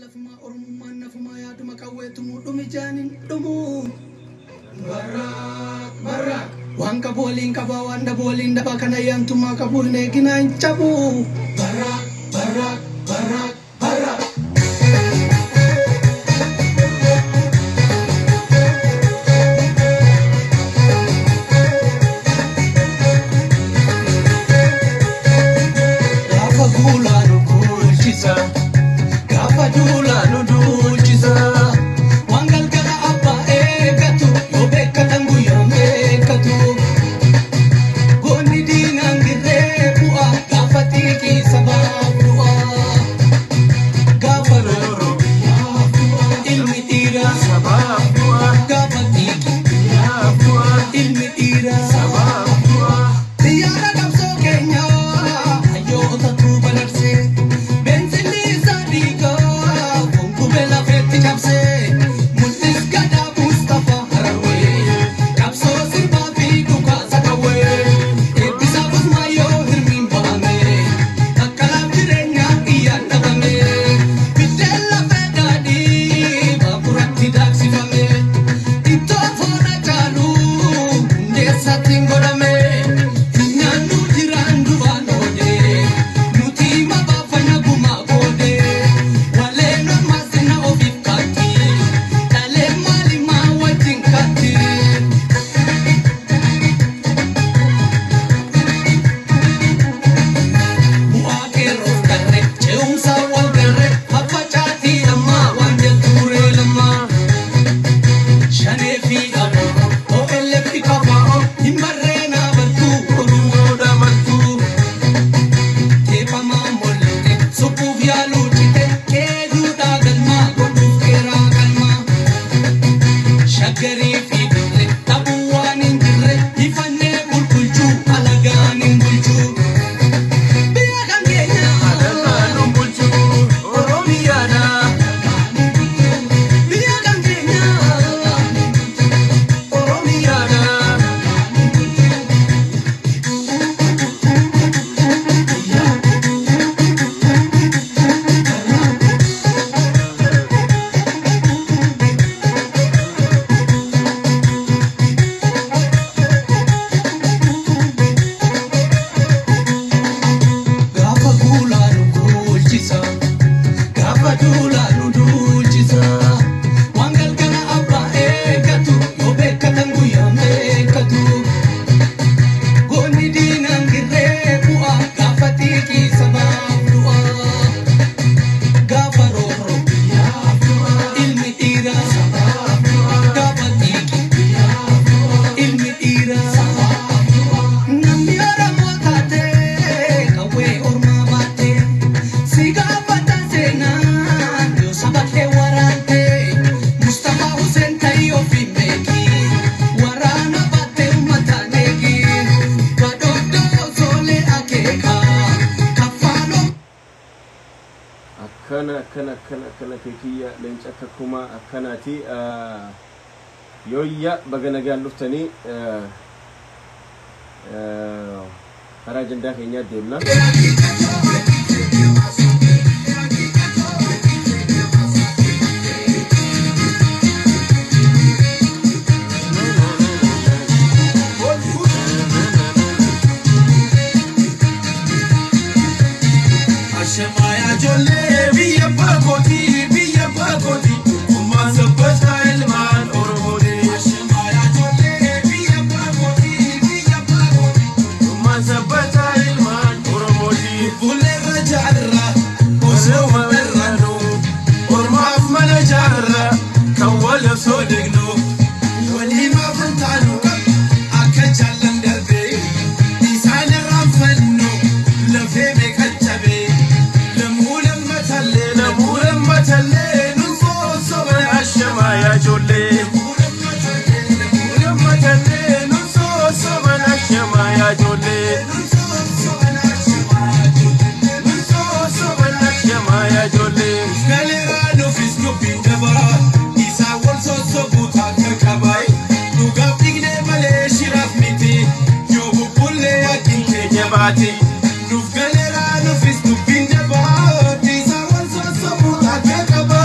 lafuma orumummaan nafuma yaaduma qawweetumu dhumi jaanin dhumu barak waan qabu waliin qaba waan dhabu waliin dhaba kana yaantumaa qabu hin eeginaa hin cabu barak kana kekiya lenca kakuma kanati yoya bagana gan luftani harajanda kenya demna Nuf galera nufis nuf binda ba, disa wan so so buta kekaba.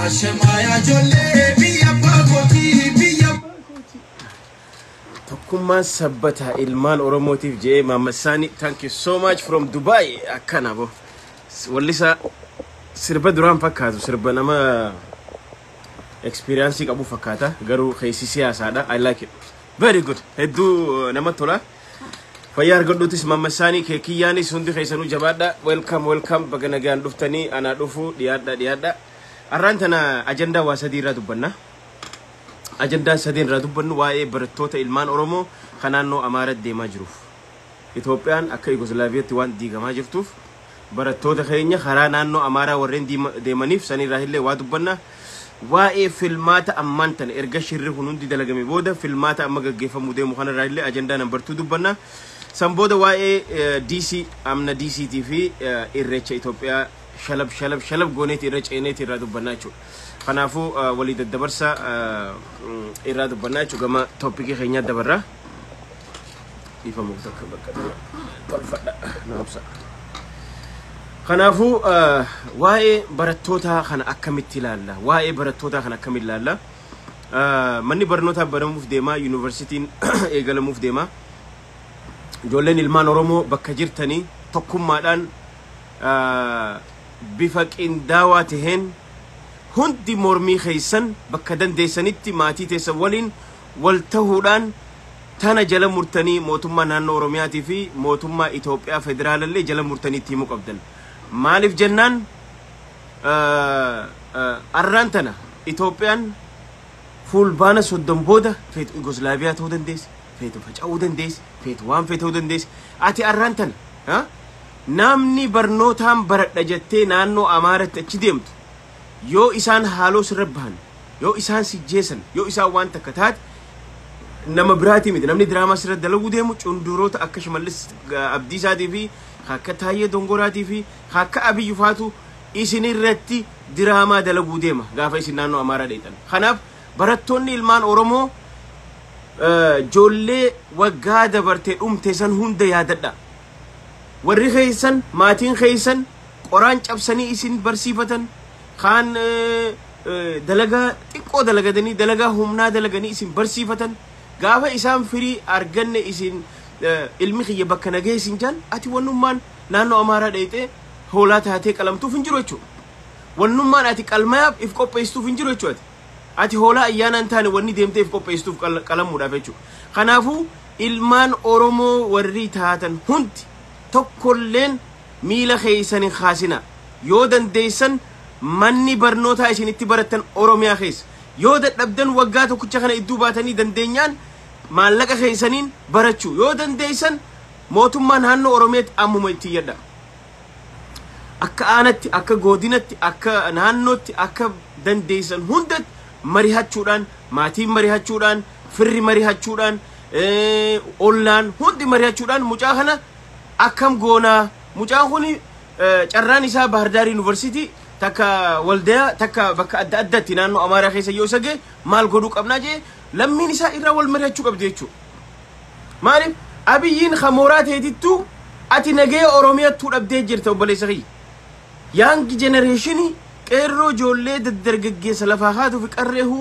Ashemaya jolle biya bakoti biya Takuma sabbata ilman oromotif je Mama Sani. Thank you so much from Dubai. Akkana bo wallisa sirba duran fakkaatu sirba nama experience qabu fakkaata garu khaysi siyaasaadha. I like it very good. Heddu nama tola fayar goddutis Mama Sani ke kiyani sundi khaysanu jabada. Welcome baganagan duftani ana dufu diada arrantana agenda wasadira dubanna agenda sadin raduban wae barattoota ilmaan oromo kanaanno amaarat deemaa jiruuf Itoophiyaan akka Yugoslaaviyatti waan diigamaa jirtuuf barattoota keenya karaa naannoo amaaraa warreen deemaniif sanirraa illee waa dubbanna wae filmaata ammantan erga shirri hunundi dalagame booda filmaata amma gaggeeffamu deemu kanarraa illee agenda number 2 dubbanna sanbooda wae DC amna DCT fi irreecha Itoophiyaa shalab gooneeti irra ceeneeti irraa dubbanna jechuudha. Kanaafuu walii daddabarsa irraa dubbanna jechuudha gama toopikii keenya dabarra. Ifamu takka bakka tolfadha naamsa. Kanaafuu waa'ee barattoota kana akkamitti ilaalla? Waa'ee barattoota kana akkamitti ilaalla? Manni barnootaa banamuuf deema, yuunivarsiitiin eegalamuuf deema. Ijoolleen ilmaan Oromoo bakka jirtanii tokkummaadhaan bifa qindaawaa taheen hundi mormii keeysan bakka dandeessanitti maatii teessan waliin wal tahuudhaan tana jala murtanii mootummaa naannoo Oromiyaatii fi mootummaa Itoophiyaa federaalallee jala murtaniitti himuu qabdan. Maaliif jennaan arraan tana Itoophiyaan fulbaana 30 booda feetu Yugoslaaviyaa ta'uu dandeessi, feetu faca'uu dandeessi, feetu waan feetu ta'uu dandeessi. Ati arraan tana namni barnootaan baradha jettee naannoo amaaratti achi deemtu yoo isaan haaloo sirra bahan yoo isaan sijjeessan yoo isaan waan takka taate nama biraati miti namni diraamaa sirra dalaguu deemu cunduroota akka Shimallis Abdiisaatii fi akka Taayyee Dongoraatii fi akka Abiyyi faatu isinirratti diraamaa dalaguu deema gaafa isin naannoo amaaraa dheetan. Kanaaf barattoonni ilmaan Oromoo ijoollee waggaa dabartee dhumte san hunda yaadadha. Warri keeysan maatiin keeysan qoraan cabsanii isin barsiifatan kaan dalagaa xiqqoo dalagadanii dalagaa humnaa dalaganii isin barsiifatan gaafa isaan firii arganne isin ilmi kiyya bakka nagee isin jaan ati wannummaan naannoo amaaraa dheeyxee hoolaa taatee qalamtuuf hin jiru jechuudha. Wannummaan ati qalmayaaf if qopheessuuf hin jiru jechuudha. Ati hoolaa ayyaana hin taane wanni deemtee if qopheessuuf qalamuudhaaf jechuudha. Kanaafuu ilmaan Oromoo warri taatan hundi tokkolleen miila keeysanin khaasina yoo dandeeysan manni barnootaa isinitti baratan Oromiyaa keessa yoo dadhabdan waggaa tokkicha kana idduu baatanii dandeenyaan maallaqa keeysaniin barachuu yoo dandeeysan mootummaan naannoo Oromiyaatti ammuma itti yadda akka aanatti akka godinatti akka naannootti akka dandeeysan hundatti marihachuudhaan maatiin marihachuudhaan firri marihachuudhaan ollaan hundi marihachuudhaan mucaa kana akkam goona mucaan kuni carraan isaa Bahardar University takka waldaa takka bakka adda addaatti naannoo amaaraa keessa yoo sage maal godhuu qabnaa jee lammiin isaa irraa wal mari'achuu qabdi jechuudha. Maaliif Abiyyiin khamooraa teetittu ati nagee Oromiyaattuu dhabdee jirta obboleessa kiyya. Young generation qeerroo ijoollee daddargaggeessa lafaa haatu fi qarreehu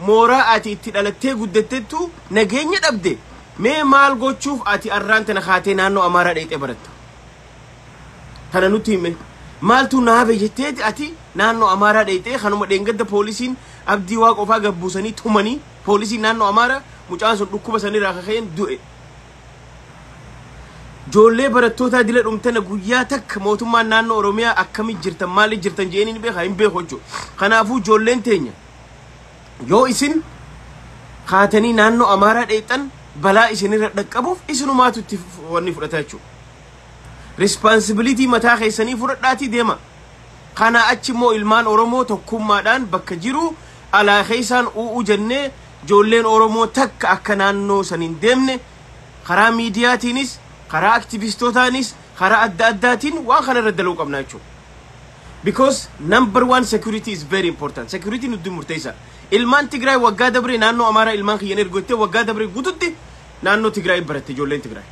mooraa ati itti dhalattee guddattettu nageenya dhabde. Mee maal gochuuf ati arraan tana kaatee naannoo amaaraa dheeyxee baratta? Kana nutti hime maaltu naabe jetteeti ati naannoo amaaraa dheeyxee kanuma dheengadda poolisiin abdii waa qofaa gabbuusanii tumanii poolisiin naannoo amaaraa mucaan sun dhukkuba sanirraa kaka'een du'e. Ijoollee barattootaa dila dhumtana guyyaa takka mootummaan naannoo Oromiyaa akkamitti jirtan maaliif jirtan jeeni ni beekaa hin beeku jechuudha. Kanaafuu ijoolleen teenya yoo isin kaatanii naannoo amaaraa dheeyxan balaa isinirra dhaqqabuuf isinumaatu itti wanni fudhata jechuudha. Responsibility mataa keessanii fudhadhaatii deema. Kana achi immoo ilmaan Oromoo tokkummaadhaan bakka jiru alaa keessaan u'uu jennee ijoolleen Oromoo takka akka naannoo saniin deemne karaa miidiyaatiinis karaa aktivistootaanis karaa adda addaatiin waan kana irra dalaguu qabna jechuudha. Because number one security is very important. Security nuti murteessa. Ilmaan Tigraay waggaa dabre naannoo amaaraa ilmaan kiyyan ergottee waggaa dabre guututti naannoo Tigraay baratte ijoolleen Tigraay.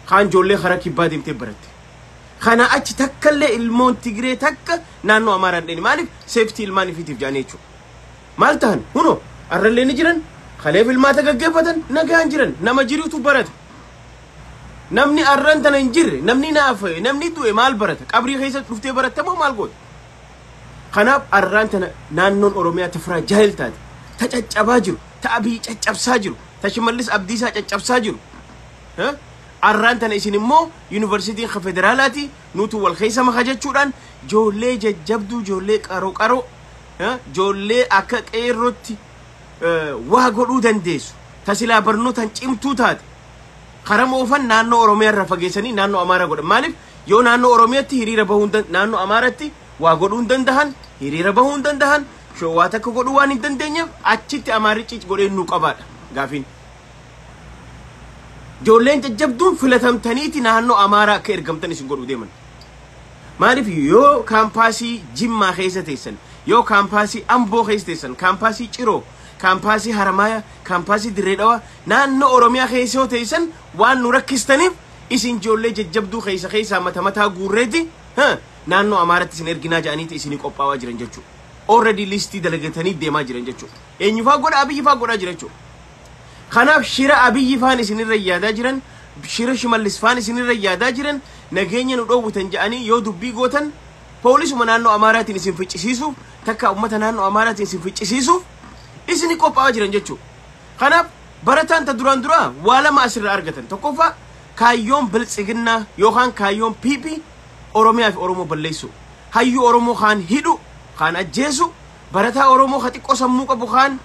Kaan ijoollee karaa kibbaa deemtee baratte. Kana achi takkaillee ilmoon Tigree takka naannoo Amaaraan dheni maaliif safety ilmaan ifiitiif jaanii jechuudha. Maal ta'an huno arrallee ni jiran kaleef ilmaata gaggeeffatan nagaan jiran nama jirutu barata. Namni arran tana hin jirre namni naafe namni du'e maal barata qabrii keessa dhuftee barattamoo maal goota. Kanaaf arran tana naannoon Oromiyaa tafraa jaahil taate ta caccabaa jiru ta Abiy caccabsaa jiru ta Shimallis Abdiisaa caccabsaa jiru. Arran tana isin immoo yuunivarsiitiin federaalaati nutu wal keessa maka jechuudhaan joollee jajjabduu joollee qaroo joollee akka qeerrootti waa godhuu dandeessu tasilaa barnootaan cimtuu taate karama ofan naannoo Oromiyaa irraa fageessanii naannoo Amaaraa godhan maaliif yoo naannoo Oromiyaatti hiriira bahuu naannoo Amaaraatti waa godhuu hin dandahan hiriira bahuu hin dandahan showwaa takka godhuu waan hin dandeenyeef achitti Amaarichi godhee nu qabaadha gaafiin. Joolleen jajjabduun filatamtaniiti naannoo Amaaraa akka ergamtan isin godhuu deeman. Maaliif yoo kaampaasii Jimmaa keessa teessan yoo kaampaasii Amboo keessa teessan kaampaasii Ciroo kaampaasii Haramaaya kaampaasii Dirree Dhawaa naannoo Oromiyaa keessa yoo teessan waan nu rakkistaniif isin joollee jajjabduu keessa mataa guurreeti naannoo Amaaraatti isin erginaa jedhaniiti isin qophaawaa jiran jechuudha. Already listii dalagatanii deemaa jiran jechuudha. Eenyufaa godha Abiyyifaa godhaa jira jechuudha. Kanaaf shira Abiyyi faan isinirra yaadaa jiran shira Shimallis faan isinirra yaadaa jiran nageenya nu dhoowwatan jedhanii yoo dubbii gootan poolisuma naannoo Amaaraatiin isin ficcisiisuuf takka uummata naannoo Amaaraatiin isin ficcisiisuuf isin qophaa'aa jiran jechuudha. Kanaaf barataan ta duraan duraa waa lama asirraa argatan tokkoffaa kaayyoon biltsiginnaa yookaan kaayyoon PP Oromiyaa fi Oromoo balleessu hayyuu Oromoo kaan hidhu kaan ajjeesu barataa Oromoo ka xiqqoo sammuu qabu kaan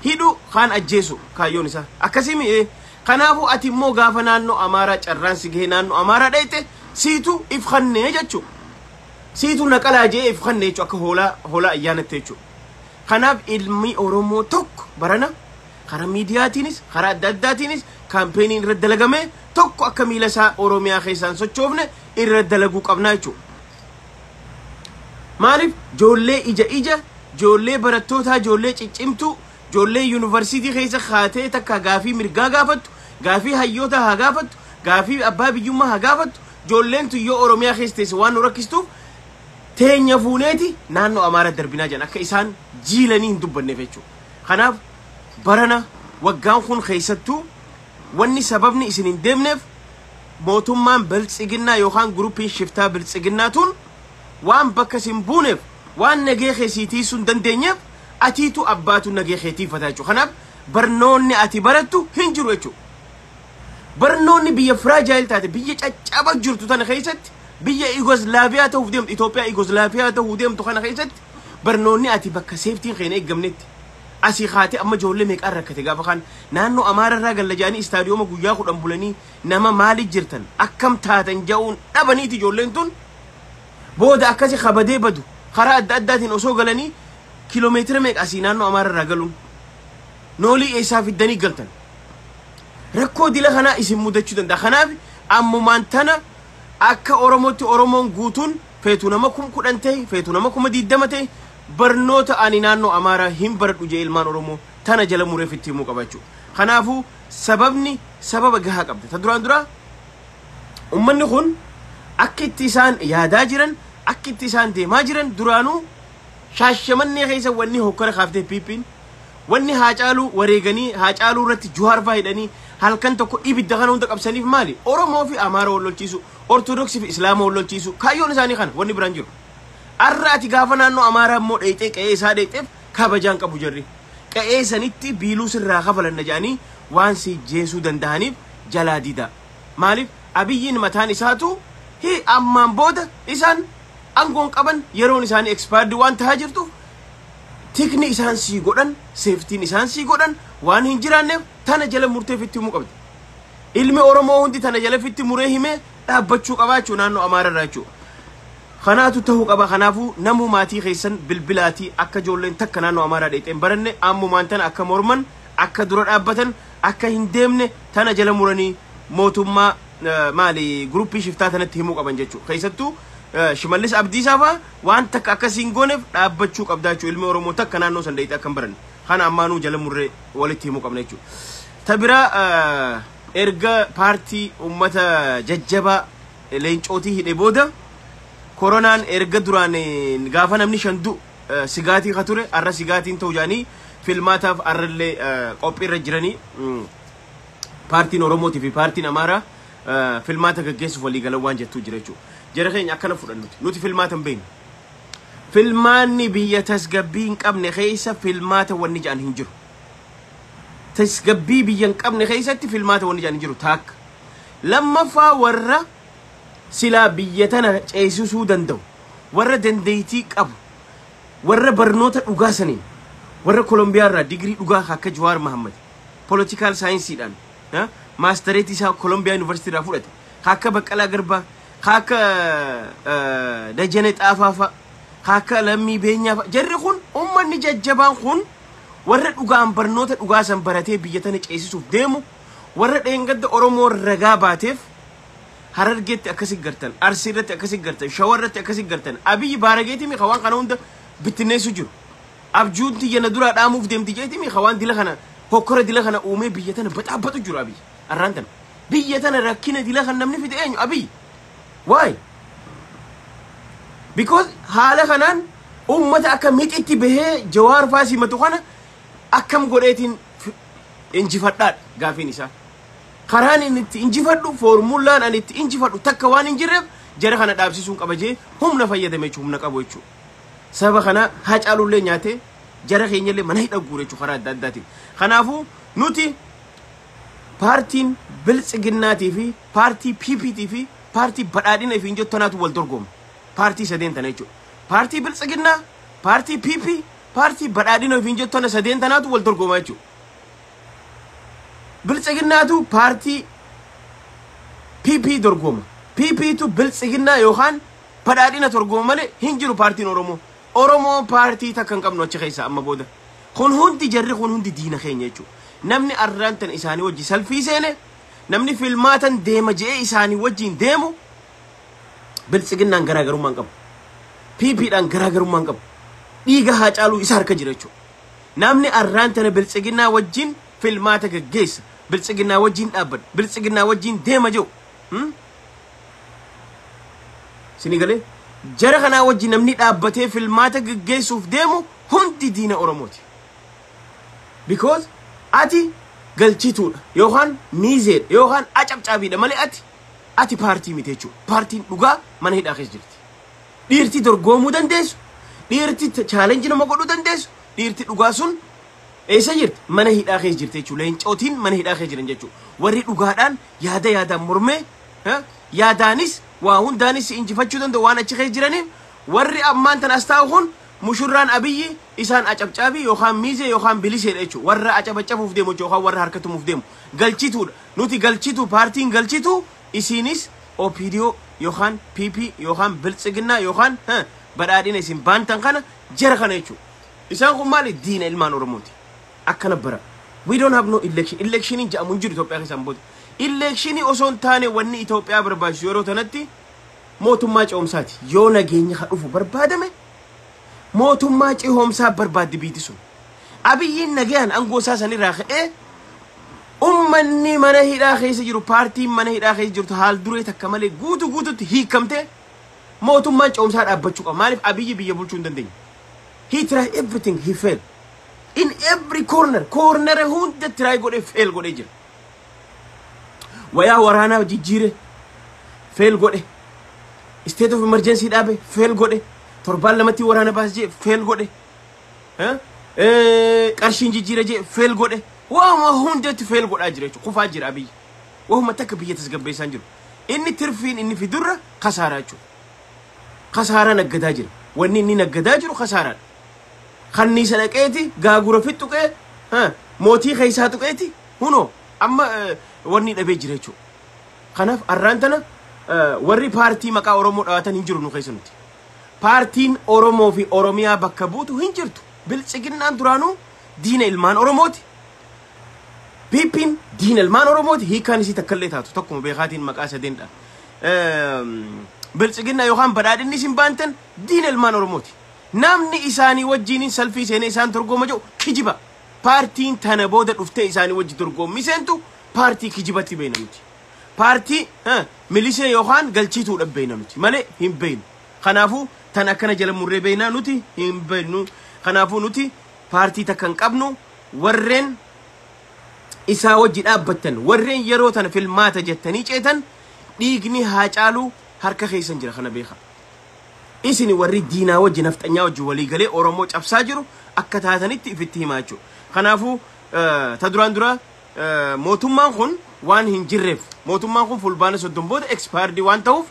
hidhu kaan ajjeesu kaayyoon isaa akkasii kanaafu ati immoo gaafa naannoo Amaaraa carraan si gahee naannoo Amaaraa dhayte siitu ifkhannee jechuudha. Siitu naqalaa jee ifkhannee jechuudha akka hoolaa ayyaanatte jechuudha. Kanaaf ilmi Oromoo tokko barana karaa miidiyaatiinis karaa adda addaatiinis kaampeenii irra dalagamee tokko akka miila isaa Oromiyaa keessaan sochoofne irra dalaguu qabnaa jechuudha. Maaliif joollee ija joollee barattootaa joollee ciccimtuu joollee yuunivarsiitii keessa kaatee takka gaafii mirgaa gaafattu gaafii hayyoota haa gaafattu gaafii abbaa biyyummaa haa gaafattu joolleen tu yoo Oromiyaa keessa teesse waan nu rakkistuuf teenya fuuneeti naannoo Amaaraa darbinaa jedhan akka isaan jiilanii hin dubbanneef jechuudha. Kanaaf barana waggaan kun keessattuu wanni sababni isin hin deemneef mootummaan biltsiginnaa yookaan gurupiin shiftaa biltsiginnaatuun waan bakka isin buuneef waan nagee keessiitii sun dandeenyeef atiitu abbaatu nagee keetiifata jechuudha. Kanaaf barnoonni ati barattu hin jiru jechuudha. Barnoonni biyya fragile taate biyya caccaba jirtu tana keessatti biyya 𝐒𝐲𝐨𝐝 ta'uuf deemtu Itoophiyaa 𝐒𝐲𝐵 ta'uuf deemtu kana keessatti barnoonni ati bakka seeftiin keenya eeggamnetti asii kaatee amma ijoollee meeqaan rakkate gaafa kaan naannoo Amaararraa gallajaanii istaadiyooma guyyaa 10 bulanii nama maali jirtan akkam taatan ja'uun dhabaniiti ijoolleen tun booda akkasi kabadee badu karaa adda addaatiin osoo galanii kiiloomeetira meeqa asii naannoo Amaararraa galuun noolii eessaa fiddanii galtan rakkoo dila kanaa isin mudachuu danda'a. Kanaaf ammumaan tana akka Oromootti Oromoon guutuun feetu nama 10 ta'e feetu nama 20 ta'e barnoota ani naannoo Amaaraa hin baradhu jee ilmaan Oromoo tana jala mureef itti himuu qaba jechuudha. Kanaafuu sababa gahaa qabda. Ta duraan duraa ummanni kun akka itti isaan yaadaa jiran akka itti isaan deemaa jiran duraanuu shaashamannee keessa wanni hokkora kaaftee piippiin wanni haacaaluu wareeganii haacaaluu irratti juhaarfaa hidhanii halkan tokko ibidda kana hunda qabsaniif maali Oromoo fi Amaara wal lolchiisu Ortodoksii fi Islaama wal lolchiisu kaayyoon isaanii kana wanni biraan jiru. Arraati gaafa naannoo Amaaraa immoo dheeyxee qe'ee isaa dheeyxeef kabajaan qabu jarri qe'ee sanitti biiluu sirraa kafalanna jedhanii waan si jeesuu danda'aniif jalaa diida. Maaliif Abiyyiin mataan isaatu ammaan booda isaan angoon qaban yeroon isaanii expired waan tahaa jirtu tikni isaan sii godhan seeftiin isaan sii godhan waan hin jiraanneef tana jala murteef itti himuu qabdi. Ilmi Oromoo hundi tana jala fitti muree himee dhaabbachuu qabaachuu naannoo Amaararraa jechuudha. Kanaatu ta'uu qaba. Kanaafuu namuu maatii keessan bilbilaatii akka ijoolleen takka naannoo Amaaraa dheexeen baranne ammumaan tana akka morman akka dura dhaabbatan akka hin deemne tana jala muranii mootummaa maali guruppii shiftaa tanatti himuu qaban jechuudha. Keessattuu Shimallis Abdiisaa fa'aa waan takka akkasiin gooneef dhaabbachuu qabdaa jechuudha. Ilmi Oromoo takka naannoo san dheexee akka hin baranne kana ammaanuu jala murree walitti himuu qabna jechuudha. Ta biraa erga paartii ummata jajjabaa leencootii hidhe booda koronaan erga duraan gaafa namni shandu sigaatii ka ture arra sigaatiin ta'u jaanii filmaataaf arrallee qophiirra jiranii paartiin Oromootii fi paartiin Amaaraa filmaata gaggeessuuf walii galan waan jettuu jira jechuudha. Jara keenya akkana fudhannuti. Nuti filmaata hin beeknu. Filmaanni biyya tasgabbii hin qabne keessa filmaata wanni jedhan hin jiru. Tasgabbii biyya hin qabne keessatti filmaata wanni jedhan hin jiru taakka. Lammaffaa warra silaa biyya tana ceesisuu danda'u, warra dandeettii qabu, warra barnoota dhugaa saniin, warra Kolombiyaa irraa digirii dhugaa akka Jawaar Mahammad, political science-dhaan, maastereetii isaa Kolombiyaa University irraa fudhate, akka Baqqalaa Garbaa, akka Dajanee Xaafaa, akka Lammii Beenyaa, jarri kun ummanni jajjabaan kun warra dhugaan barnoota dhugaa san baratee biyya tana ceesisuuf deemu, warra dheengadda Oromoo ragaa baateef Harargeetti akkasii gartan, Arsiirratti akkasii gartan, Shawarratti akkasii gartan, Abiyyi Baarageetii mi khawaan kana hunda bittinneessu jiru. Abjuunti yana dura dhaamuuf deemti jeetii mi khawaan dila kana hokkora dila kana uumee biyya tana baxaabbatu jiru Abiyyi. Arraan tana biyya tana rakkina dila kan namni fide eenyu Abiyyi. Why? Because haala kanaan ummata akka mixitti bahee Jawaar faasii matu kana akkam godheetiin injifadhaadha gaafiin isaa. Karaan inni itti injifadhu formulaan ani itti injifadhu takka waan hin jirreef jara kana dhaabsisuun qaba jee humna fayyadame jechuun humna qabu jechuudha. Sababa kana Haacaaluullee nyaatee jara keenyallee mana hidha guure jechuudha karaa adda addaatiin. Kanaafuu nuti paartiin Biltsiginnaatii fi paartii PPT fi paartii badhaadhina fi injoo tanaatu wal dorgoma. Paartii sadeen tana jechuudha. Paartii Biltsiginnaa, paartii PP, paartii badhaadhina fi injoo tana sadeen tanaatu wal dorgoma jechuudha. Biltsiginnaatu paartii PP dorgoma. PP tu Biltsiginnaa yookaan badhaadhina dorgoma malee hin jiru paartiin Oromoo. Oromoo paartii takka hin qabnu achi keessa amma booda. Kun hundi jarri kun hundi diina keenya jechuudha. Namni arraan tan isaanii wajji salfii seene, namni filmaatan deema jee isaanii wajjin deemu Biltsiginnaan garaagarummaa hin qabu. PPdhaan garaagarummaa hin qabu. Dhiiga Haacaaluu isa harka jira jechuudha. Namni arraan tana Biltsiginnaa wajjin filmaata gaggeessa. Biltsiginnaa wajjin dhaabbata. Biltsiginnaa wajjin deema jiru. Sini galee jara kanaa wajjin namni dhaabbatee filmaata gaggeessuuf deemu hundi diina Oromooti. Because ati galchituudha yookaan miizeedha yookaan acabcaabiidha malee ati paartii miti jechuudha. Paartiin dhugaa mana hidhaa keessa jirti. Dhiirti dorgomuu dandeessu, dhiirti chaalenjii nama godhuu dandeessu, dhiirti dhugaa sun eessa jirti? Mana hidhaa keessa jirti jechuudha. Leencootiin mana hidhaa keessa jiran jechuudha. Warri dhugaadhaan yaadaan mormee yaadaanis waa hundaanis injifachuu danda'u waan achi keessa jiraniif warri ammaan tan as taa'u kun mushurraan Abiyyi isaan acabcaabii yookaan miizee yookaan biliseedha jechuudha. Warra acabacabuuf deemu yookaan warra harkatumuuf deemu galchituudha. Nuti galchituu paartiin galchituu isiinis OPDO yookaan PP yookaan Biltsiginnaa yookaan badhaadhina isin baantan kana jara kana jechuudha. Isaan kun maali? Diina ilmaan Oromooti. Akkana bara. We don't have no election. Election in jedhamu hin jiru Itoophiyaa keessaan booda. Election osoo hin taane wanni Itoophiyaa barbaachisu yeroo tanatti mootummaa ce'umsaati. Yoo nageenya haa dhufu barbaadame mootummaa ce'umsaa barbaaddi biiti sun. Abiyyiin nagayaan aangoo isaa sanirraa ka'ee ummanni mana hidhaa keessa jiru paartiin mana hidhaa keessa jirtu haal duree takka malee guutuutti hiikamtee mootummaan ce'umsaa dhaabbachuu qaba. Maaliif Abiyyi biyya bulchuu hin dandeenye? He tried everything, he failed. In every corner hunda try godhe fail godhe jira. Wayaa waraanaa jijjiire fail godhe. State of emergency dhaabe fail godhe. Torbaan lamatti waraana baas jee fail godhe. Qarshiin jijjiire jee fail godhe. Waama hundatti fail godhaa jira jechuudha. Kufaa jira Abiyyi. Waama takka biyya tasgabbeessaan jiru. Inni tirfiin inni fidurra kasaaraa jechuudha. Kasaaraa naggadaa jira. Wanni inni naggadaa jiru kasaaraadha. Kanniisa dhaqeeti gaagura fixuqee mootii keessaa tuqeeti hunoo amma wanni dhabee jira jechuudha. Kanaaf arraan tana warri paartii maqaa Oromoo dhaawatan hin jiru nu keessa nuti. Paartiin Oromoo fi Oromiyaa bakka buutu hin jirtu. Biltsiginnaan duraanuu diina ilmaan Oromooti. PP'n diina ilmaan Oromooti. Hiikaan isii takkallee taatu tokkuma beekaatiin maqaa sadeendha. Biltsiginnaa yookaan badhaadhinni isin baantan diina ilmaan Oromooti. Namni isaanii wajjin salfii seenee isaan dorgoma jiru kijiba. Paartiin tana booda dhuftee isaanii wajji dorgommi seentu paartii kijibatti beeknamti. بارتي ميليشيا يوخان قلتيتو لبينا نوتي مالي هم بين خنافو تانا كنا جل مري بينا نوتي هم بينو خنافو نوتي بارتي تكن قبنو ورين إسا وجد أبتن ورين يروتن في المات جتني جيتن ديقني هاجالو هركا خيسن جرا خنا بيخا إسني وري دينا وجه نفتنيا وجه ولي قلي أورموج أبساجرو أكتاتني في التهماجو خنافو تدران درا موتومان خون وان هنجرف موتومان خون فلبانة سدنبود إكسبار دي وان توف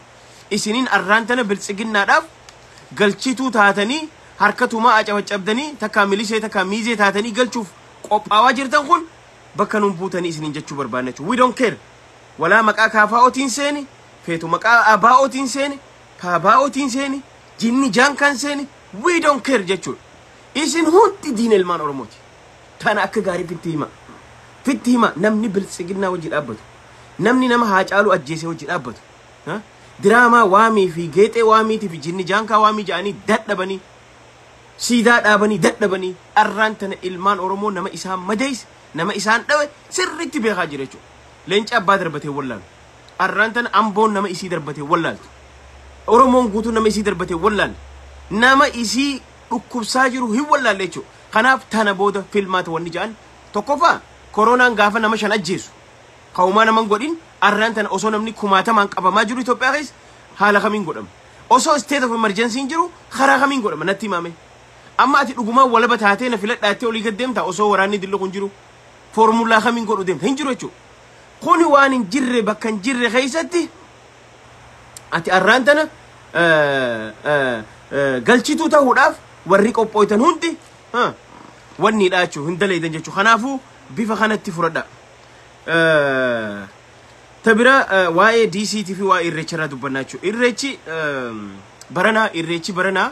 إسنين أرانتنا بلسجن نادف قلتشيتو تاتني هركتو ما أجابت أبدني تكاملي شيء تكاميزي تاتني قل شوف قب أواجر تنخون بكنون بوتني إسنين جتشو بربانتو we don't care ولا مكا كافاو تنسيني فيتو مكا أباو تنسيني كاباو تنسيني جيني جان كان سيني we don't care جتشو إسن هون دين المان أرموتي تانا أكا غاري في التهمة نمني بلسجنا وجه الأبد نمني نما هاجالو أجيسي وجه الأبد ها دراما وامي في جيت وامي في جيني جانكا وامي جاني دات بني سيدات أبني دات بني أرانتنا إلمان أورمون نما إسان مديس نما إسان دوي سرتي بيخاجريتو لينش أبا دربته ولال أرانتنا أمبون نما إسي دربته ولال أورمون غوتو نما إسي دربته ولال نما إسي أكوساجرو هي ولال ليتو خناف تانا بودا فيلمات ونجان توكوفا كورونا غافا نما شان أجيسو قوما نما نقولين أرانتنا أصو نمني كوماتا من قبا ما جرو توبيغيس حالا خمين قدام أصو state of emergency جرو خرا خمين قدام نتي مامي أما أتي لقما ولا بتهاتينا في لات أتي أولي قدام تا أصو وراني دلو كنجرو فورمولا خمين قدام هنجرو يشو خوني وان جري بكن جري خيستي أتي أرانتنا قلشيتو تا هداف وريك أبويتن هندي واني لاتشو هندلي دنجتشو خنافو بيفا خانتي فردا تبرا واي دي سي تي في واي إريتشرا دوبناتشو إريتشي برنا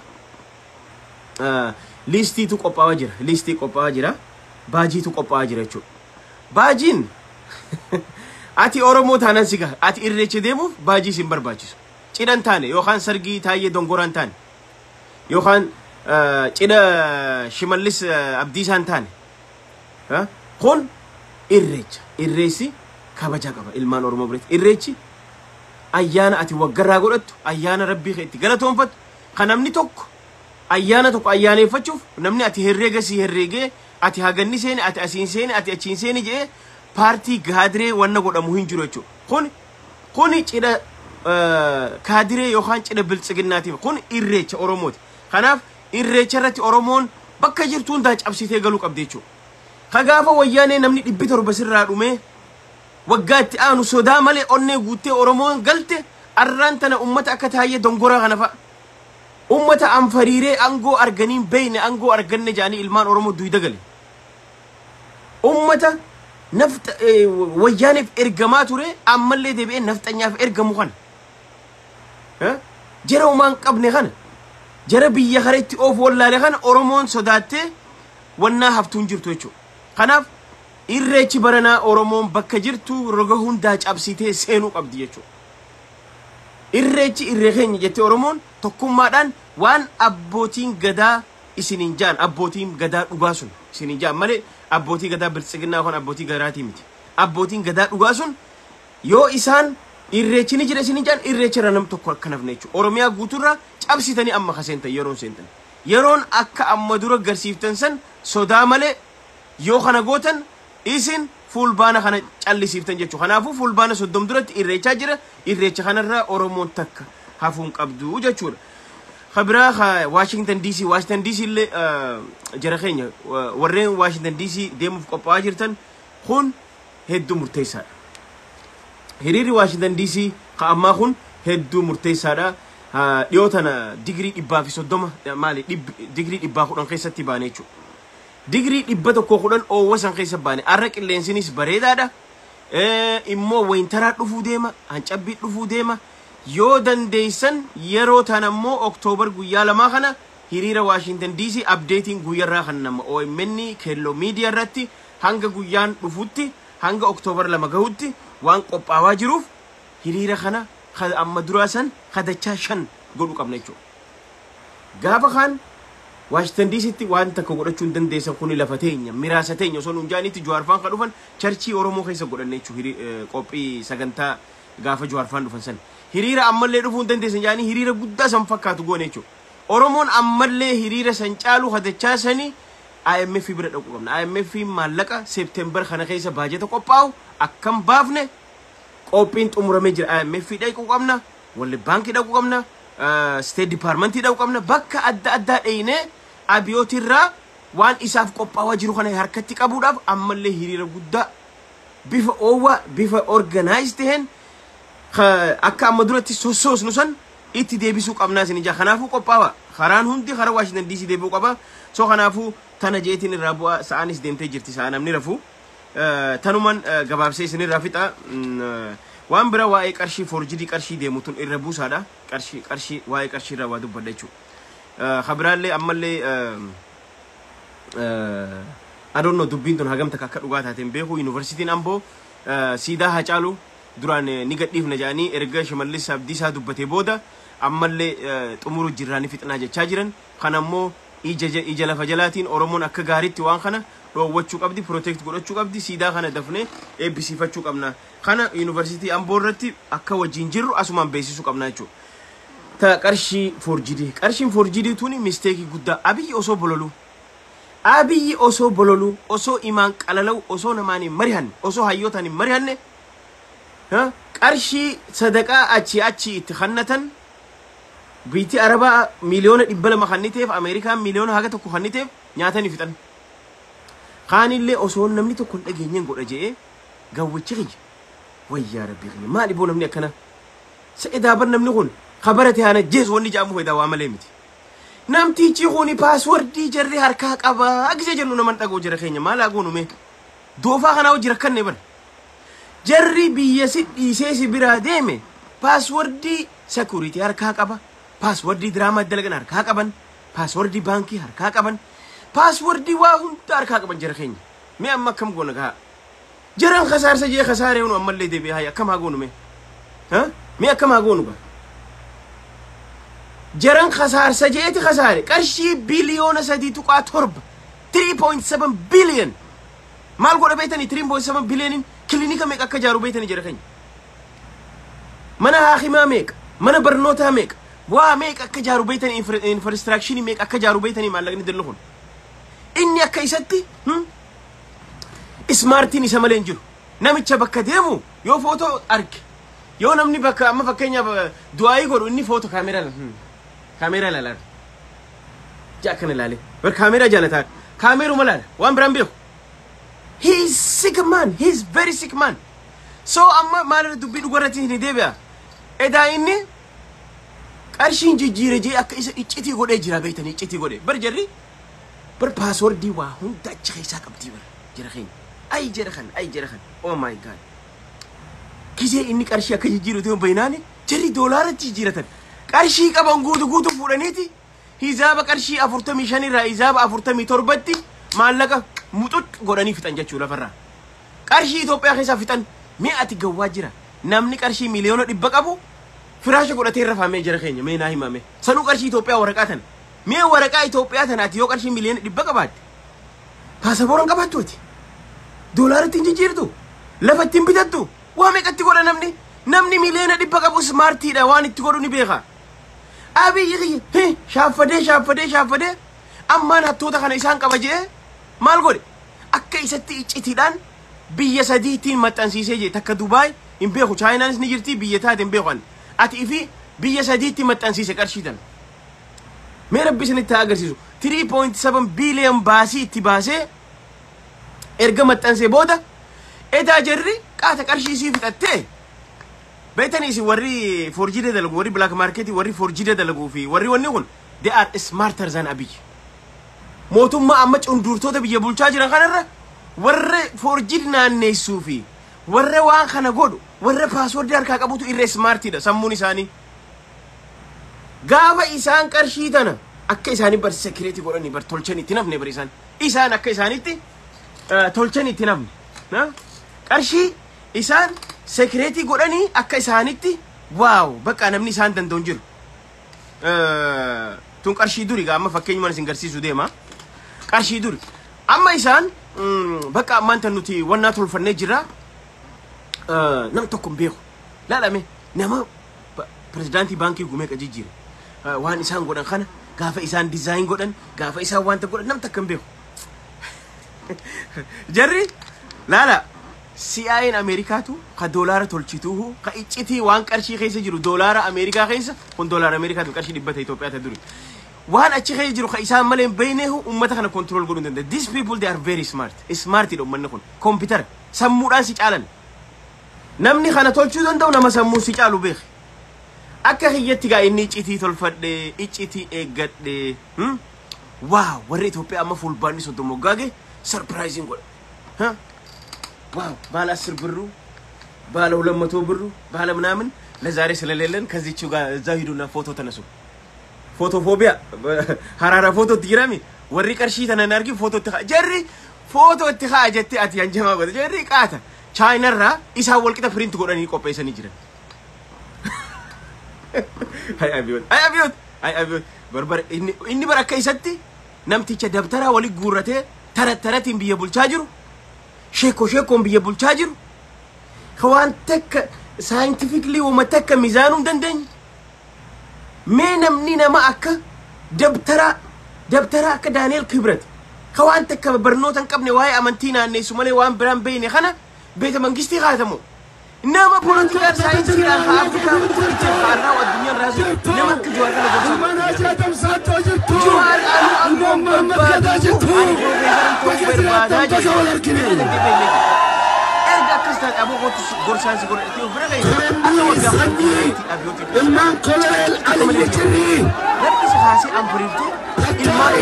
ليستي تو قبا واجرا باجي تو قبا واجرا چو باجين ati oromo tanan siga ati irreche demu baji sin barbaachisu cidan tane yohan sargi taaye dongoran tane yohan cida shimallis abdisan tane ha kun irrechi kabaja qaba ilman oromo bret irrechi ayyaana ati waggarra godhattu ayyaana rabbi keetti galatoonfat kanamni tokko ayyaana tokko ayyaaneeffachuuf namni ati herreega si herreege ati haganni seeni ati asiin seeni ati achiin seeni jee party gadre wanna godhamu hin jiru jechu kun cida kadire yohan cida biltsiginnaati kun irrecha oromoti kanaaf irrecha irratti oromoon bakka jirtuun daa cabsitee galuu qabdi jechu kagaafa wayyaane namni 700 sirraa dhume waggaatti aanu sodaa malee onnee guuttee oromoon galte arrantana ummata akka taayee dongora kana fa ummata anfariiree angoo arganiin beeyne angoo arganne jaanii ilmaan oromoo duyda gale ummata نفط ويانف إرجمات وري أملي دبي نفطنيا في إرجمو خان ها جرو مان قبني خان جربي يخريت أوف ولا لخان أورمون صداتة ونا هفتون جرتو يشو خناف إرّيتش برنا أورمون بكجرتو رجعون داج أبسيته سينو قبدي يشو إرّيتش إرّيخين جت أورمون تكون مادان وان أبوتين غدا إسنينجان أبوتين غدا أباسون إسنينجان ماله أبوتي غدا بلسجنا هون أبوتي غراتي متي أبوتين غدا أباسون يو إسان إرّيتشني جرا إسنينجان إرّيتش رانم تكون كنافنيشو أورميا غوتورا أبسيتني أما خسنتا يرون سنتن يرون أكا أما دورا غرسيفتنسن سودا ماله يو خنا غوتن إسن فول بانا خنا چالي سيفتن جچو خنافو فول بانا سودم درت إرّيتشا جرا إرّيتش خنا را أورمون تك هافون قبدو جچور خبرا واشنطن دي سي اللي جرخينيا ورين واشنطن دي سي ديمو قبا جرتن خون هدو مرتيسا هريري واشنطن دي سي قاما خون هدو مرتيسا يوتنا ديغري إبا في صدوما مالي ديغري إبا خودن خيسة بانيچو ديغري إبا تكو خودن أو وسن خيسة باني أرق اللينسينيس بريدا دا إمو وينترات لفو ديما هنچبيت لفو ديما yoo dandeeysan yeroo tanammoo Oktoobar guyyaa lama kana hiriira Washington DC updating guyyarraa kan nama OMN kello media irratti hanga guyyaan dhufutti hanga Oktoobar lama gahutti waan qophaawaa jiruuf hiriira kana amma duraasan kadachaa 5 godhu qabna jechuudha. Gaafa kan Washington DC tti waan takka godhachuun dandeessan kuni lafa teenya miraasa teenya osoo nuun jaanitti Jawaarfaan kan dhufan charchii Oromoo keessa godhanne jechuudha qophii sagantaa gaafa Jawaarfaan dhufan san hiriira ammallee dhufuu hin dandeessan jaanii hiriira guddaa san fakkaatu goone jechuudha. Oromoon ammallee hiriira san caalu hadachaa sanii IMF bira dhaquu qabna. IMF maallaqa September kana keessa baajeta qophaa'u akkam baafne qophiin xumuramee jira. IMF dhaquu qabna, World Bank dhaquu qabna, State Department dhaquu qabna, bakka adda addaa dheenee abiyootirraa waan isaaf qophaa'aa jiru kana harkatti qabuudhaaf ammallee hiriira guddaa bifa oowwaa bifa organized ta'een akka amma duratti sosoosnu san itti deebisuu qabnaa isin ija. Kanaafuu qophaa'aa karaan hundi karaa Washington DC deebi'uu qaba. So kanaafuu tana jeetiin irraa bu'aa sa'aanis deemtee jirti sa'a namni rafuu tanuman gabaabsee isin irraa fixa. Waan bira waa'ee qarshii forjidii qarshii deemutun irra buusaadha. Qarshii waa'ee qarshii irraa waa dubbadha jechuudha. Khabiraallee ammallee I don't know dubbiin tun hagamta akka dhugaa taateen beeku. Yuunivarsiitiin Amboo siidaa Hacaaluu duraan ni gadhiifna jedhanii erga Shimallis Abdiisaa dubbatee booda ammallee xumuruu jirraanii fixnaa jechaa jiran. Kanammoo ija lafa jalaatiin Oromoon akka gaariitti waan kana dhoowwachuu qabdi, protect godhachuu qabdi, siidaa kana dafnee eebbisiifachuu qabna. Kana yuunivarsiitii Amboo irratti akka wajjin jirru asumaan beeksisuu qabna jechuudha. Ta qarshii forjidii. Qarshiin forjidii tuni misteekii guddaa. Abiyyi osoo bololu, osoo imaan qalalau, osoo namaan hin marihanne, osoo hayyootaan hin marihanne qarshii sadaqaa achi itti kannatan biitii Arabaa miliyoona 200 kanniteef, Ameerikaan miliyoona haga tokko kanniteef nyaatanii fixan. Kaanillee osoo namni tokko hin dhageenyeen godha jedhee gawwichi kiyya. Wayyaa rabbii kiyya maali boo namni akkana? Sa'idaa bar namni kun kabarate haana jees wanni jaamu fayyidaa waa malee miti. Namtichi kuni paaswordii jarri harkaa qaba agisee jennu naman dhagoo jira keenya maal haa goonume doofaa kanaa hojii rakkanne bar jarri biyya si dhiisee si biraa deeme paaswordii security harkaa qaba, paaswordii diraamaa dalagan harkaa qaban, paaswordii baankii harkaa qaban, paaswordii waa hunda harkaa qaban jira keenya. Mee amma akkam goona gahaa jaran kasaarsa jee kasaaree hunu ammallee deebi'ee haa akkam haa goonume mee akkam haa goonu gaa jaran khasaarsa jeeti khasaare qarshii biliyoona 3.7 billion maal godha beetanii 3.7 billion klinika meeqa akka jaaru beetanii jira keenya mana haakimaa meeqa mana barnootaa meeqa waa meeqa akka jaaru beetanii infrastructure meeqa akka jaaru beetanii maallaqni dillu kun inni akka isatti smartiin isa malee jiru namicha bakka deemu yoo footoo arge yoo namni bakka amma fakkeenyaaf du'aayii godhu inni footoo كاميرا لا لا جاكن لالي بالكاميرا جالتها كاميرا ملال وان برامبيو he's sick man, he's very sick man. So amma malar dubbi dugarati ni debya eda inni qarshin jijjire je akka isa icciti gode jira beetani icciti gode bar jarri bar password di wa hunda chaysa qabdi bar jira khin ay jira khan oh my god kije inni qarshi akka jijjiru to baynani jarri dollar jijjiratan qarshi qaban guutu fuudhaniiti hisaaba qarshi 45 irraa hisaaba 47tti maallaqa mutut godhanii fixan jechuu lafarraa qarshi Itoophiyaa keessa fixan mi'ati gawwaa jira namni qarshi miliyoona 100 qabu firaasha godhatee rafamee jira keenya mee naa himame sanuu qarshi Itoophiyaa waraqaatan mee waraqaa Itoophiyaa tanaati yoo qarshi miliyoona 100 qabaatti paasapooraan qabaattuuti doolaaritti jijjiirtu lafatti bitattu waa meeqatti godha namni miliyoona 100 qabu smartiidha waan itti godhu ni beeka abiyyi shaafadee ammaan hattoota kana isaan qaba jee maal godhe akka isatti iccitiidhaan biyya sadiitiin maxxansiisee jee takka Dubaay hin beeku Chaayinaanis ni jirti biyya taate hin beeku ati fi biyya sadiitti maxxansiise qarshiitan mee rabbi isinitti agarsiisu 3.7 billion baasii itti baasee erga maxxansee booda edaa jarri qaata qarshiisii fixattee beetanii si warri forjide dalagu warri black market warri forjide dalagu fi warri wanni kun they are smarter than Abiy mootummaa amma cundurtoota biyya bulchaa jiran kanarra warra forjid naanneessuu fi warra waan kana godhu warra password harkaa qabutu irra smartidha sammuun isaanii gaafa isaan qarshii tana akka isaanii bar security godhanii bar tolchanii itti nafne bar isaan akka isaanitti tolchanii itti nafne qarshii isaan security godhanii akka isaanitti waaw bakka namni isaan danda'u jiru tun qarshii duri amma fakkeenyumaan isin garsiisu deema qarshii duri amma isaan bakka ammaan tan nuti wannaa tolfannee jira nam tokko beeku لا لا مي نما بريزيدنتي بانكي قومي كجيجير وان إسان قدن خنا قافة إسان ديزاين قدن قافة إسان وان تقول نم تكم بيو جري لا لا سي أمريكاتو كدولار تولشيتوه كإيشتي وان كرشي خيسة جرو دولار أمريكا خيسة كون دولار أمريكا كرشي دبته إثيوبيا تدوري وان أشي خيسة جرو كإسان ملين بينه خنا كنترول قدن these people they are very smart يدوم منكون كمبيوتر سموران سيجالن نمني خنا تولشو دندو نما سمو سيجالو بيخ أكا هيتي غا إني إيشتي تولفد إيشتي إيجاد واو وري إثيوبيا أما فول باني سو دموغاجي surprising قول ها واو بالا 10 برو بالا 200 برو بالا منامن لزاري سلاللن كزيچو غا زاهيدونا فوتو تنسو فوتو فوبيا حرارة فوتو تيرامي وري قرشي تنناركي فوتو تخا جري فوتو تخا جتي اتي انجما غد جري قاتا چاينا را إسا ولكتا فرينت غوداني كوبيساني جيرن هاي ابيوت بربر اني بركا يساتي نمتيچا دبترا ولي غورته ترتين بيه بولچاجرو شيكو بيه بولچاجرو خوان تك scientifically وما تك ميزانهم دندن مينم ما أكا دبترا أكا دانيال كبرت خوان تك برنوتن قبني واي أمانتينا أني سمالي وان بران بيني خنا بيت منجستي غاتمو إنما بولنتيار ساينسي لها أفريكا تتخارنا والدنيا رازو إنما كجوار جوار ألو مبادا إرجع كريستال أبو غورسانس غورتي وبرغي أنا وقفت المان كولال الجري لبس خاسي أمبريفتي المان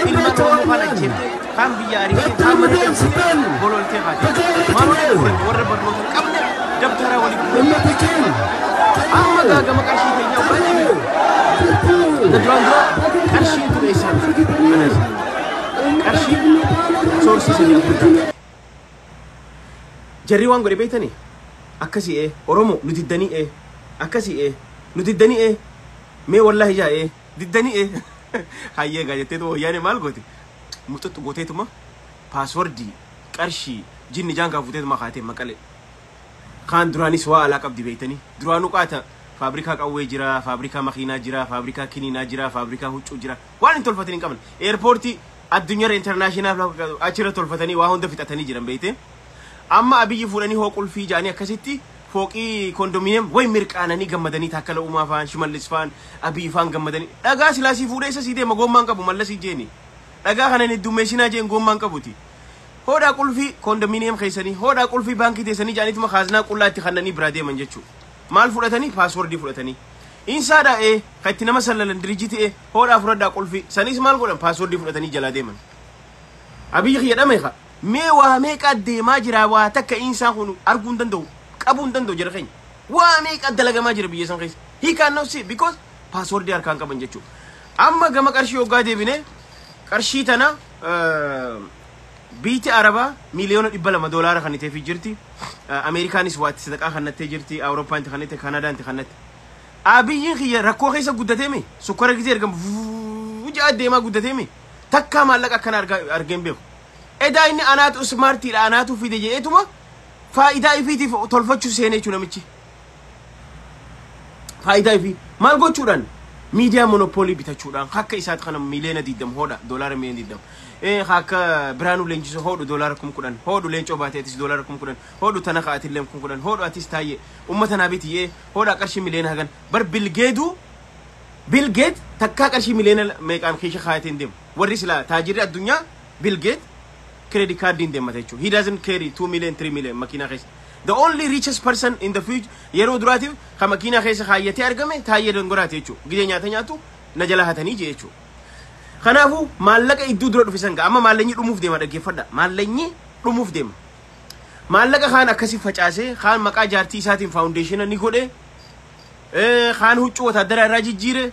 المان كان بياري كان مدرسين بولونتي غادي ما ورا برنوت قبل دبترا ولي أما جا ما كرشي تيجي وبعدين تدراندرا كرشي تبيسان كرشي سورسي سنيا جري وان غوري بيتني أكاسي أورومو نديدني أكاسي نديدني مي والله جا ديدني هاي جاي تدو يعني مال قوتي متت قوتي تما باسوردي كرشي جيني جانكا فوتي ما خاتي مكالي كان دراني سوا على كاب دي بيتني درانو قاتا فابريكا قوي جرا فابريكا مخينا جرا فابريكا كينينا جرا فابريكا هوچو جرا وان تولفتني كمان ايربورتي الدنيا انترناشونال اچرا تولفتني واهون دفتتني جرا بيتي أما أبي فلاني هو كل في جاني كسيتي فوقي كوندومينيوم وين مركانني جمدني تاكل أمه فان شمالس فان أبي فان جمدني أجا سلاسي فوريسا سيدي ما قوم مانكا بمالسي جيني أجا خنا ندوميشنا جين قوم مانكا بوتي هو دا كل في كوندومينيوم خيساني هو دا كل في بانكي تساني جاني تما خازنا كلها تخنني برادي منجتشو مال فلاتني باسورد فلاتني إنسان دا خيتنا مثلا لندريجيتي هو دا فرد دا كل في سانيس مال قولن باسورد فلاتني جلا ديمن أبي خير أميخا ميوا ميكا دي ماجرا واتكا إنسان خونو أرغون دندو قبون دندو جرخين وميكا دلغا ماجرا بيسان خيس he cannot see because password دي أركان كبن جيچو أما غما كرشي وغا دي بني كرشي تنا بيتي عربا مليون إبالا $1 خانيتي في جرتي أمريكانيس وات صدقا خانتي جرتي أوروبا انت خانتي كندا انت خانتي أبي ينخي ركو خيسا قدتي مي سكرة كتير كم وجاء ديما قدتي مي تكا مالك كان أرغن بيخ إذا إني أنا سمارتي أنا في دجاجة توما فإذا في تلفتشو سيني شو نمشي فإذا في ما القو شوران ميديا مونوبولي بتشوران حكا إسات خنا مليون ديدم هودا $1 مليون ديدم حكا برانو لينجسو هودو $1 كم كودان هودو لينجو باتيتس $1 كم كودان هودو تناخا أتيلم كم كودان هودو أتيستاي أمتنا بيتي هودا كرشي مليون هاغان بر بيل جيت تكا كرشي مليون ميكان خيش خايتين ديم ورسلا تاجر الدنيا بيل جيت credit card in them he doesn't carry 2 million 3 million makina khais the only richest person in the future yero durati kha makina khais khayati argame taye dongorati chu gidenya tanyatu najala hatani jechu khanafu malaka iddu duro dufisanga amma malanyi dumuf dem adage fada malanyi dumuf dem malaka khana kasi facase khan maka jarti satin foundation ni gode khan huccu wata dara rajijire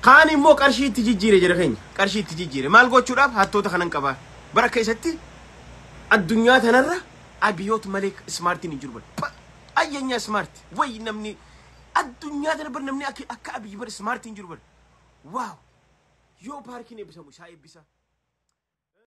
khan immo qarshi tijijire jere khenya qarshi tijijire mal gochudaf hatto ta khanan qaba بركة ستي الدنيا تنرى أبيوت ملك سمارت نجربن أينيا سمارت وين نمني الدنيا تنبر نمني أكا أبي بر سمارت نجربن واو يو باركيني بسا مشايب بسا